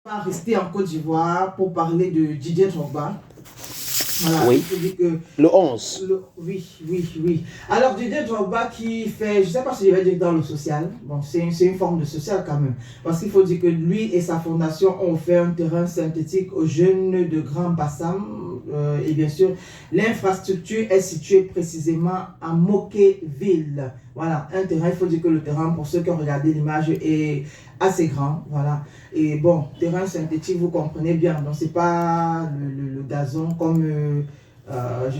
On va rester en Côte d'Ivoire pour parler de Didier Drogba. Voilà, Oui. Le 11. Oui. Alors, Didier Drogba qui fait, je ne sais pas si je vais dire dans le social, bon, c'est une forme de social quand même. Parce qu'il faut dire que lui et sa fondation ont offert un terrain synthétique aux jeunes de Grand Bassam. Et bien sûr, l'infrastructure est située précisément à Mokéville. Voilà, un terrain, il faut dire que le terrain, pour ceux qui ont regardé l'image, est assez grand. Voilà. Et bon, terrain synthétique, vous comprenez bien. Donc, c'est pas le gazon comme...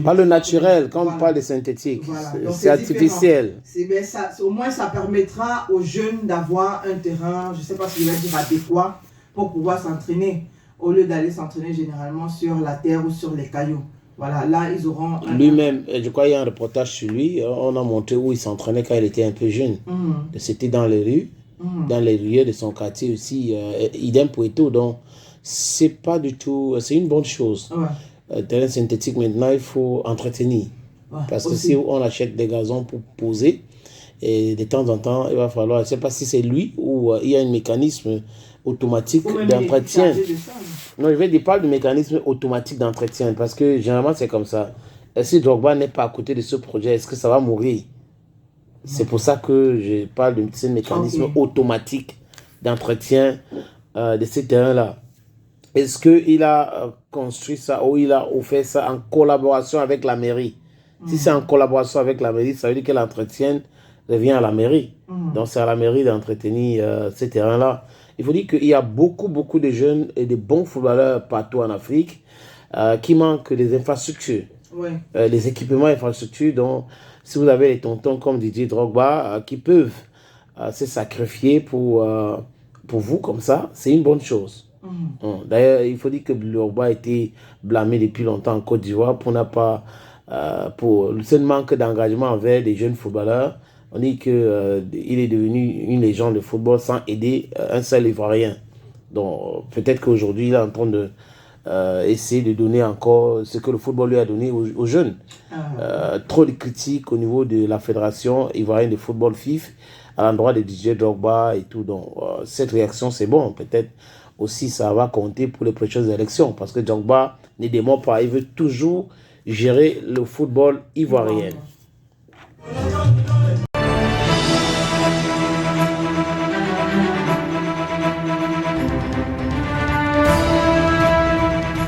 Pas le naturel, quand on parle de synthétique. Voilà. C'est artificiel. Ben, ça, au moins, ça permettra aux jeunes d'avoir un terrain, je ne sais pas si je vais dire adéquat, pour pouvoir s'entraîner, au lieu d'aller s'entraîner généralement sur la terre ou sur les cailloux. Voilà, là, ils auront... Lui-même, je crois qu'il y a un reportage sur lui, on a montré où il s'entraînait quand il était un peu jeune. C'était dans les rues, dans les lieux de son quartier aussi, idem pour tout. Donc, c'est pas du tout... C'est une bonne chose. Terrain synthétique, maintenant, il faut entretenir. Parce que si on achète des gazons pour poser, et de temps en temps, il va falloir... Je ne sais pas si c'est lui ou il y a un mécanisme automatique d'entretien. Non, je vais dire pas de mécanisme automatique d'entretien parce que généralement c'est comme ça. Et si Drogba n'est pas à côté de ce projet, est-ce que ça va mourir? C'est pour ça que je parle de ce mécanisme automatique d'entretien de ces terrains-là. Est-ce qu'il a construit ça ou il a offert ça en collaboration avec la mairie? Si c'est en collaboration avec la mairie, ça veut dire que l'entretien revient à la mairie. Donc c'est à la mairie d'entretenir ces terrains-là. Il faut dire qu'il y a beaucoup de jeunes et de bons footballeurs partout en Afrique qui manquent des infrastructures, les équipements infrastructures. Donc, si vous avez les tontons comme Didier Drogba qui peuvent se sacrifier pour vous comme ça, c'est une bonne chose. D'ailleurs, il faut dire que Drogba a été blâmé depuis longtemps en Côte d'Ivoire pour pour le seul manque d'engagement envers les jeunes footballeurs. On dit qu'il est devenu une légende de football sans aider un seul Ivoirien. Donc, peut-être qu'aujourd'hui, il est en train de essayer de donner encore ce que le football lui a donné aux jeunes. Trop de critiques au niveau de la fédération ivoirienne de football FIF à l'endroit de Didier Drogba et tout. Donc, cette réaction, c'est bon. Peut-être aussi, ça va compter pour les prochaines élections parce que Drogba ne démord pas. Il veut toujours gérer le football ivoirien.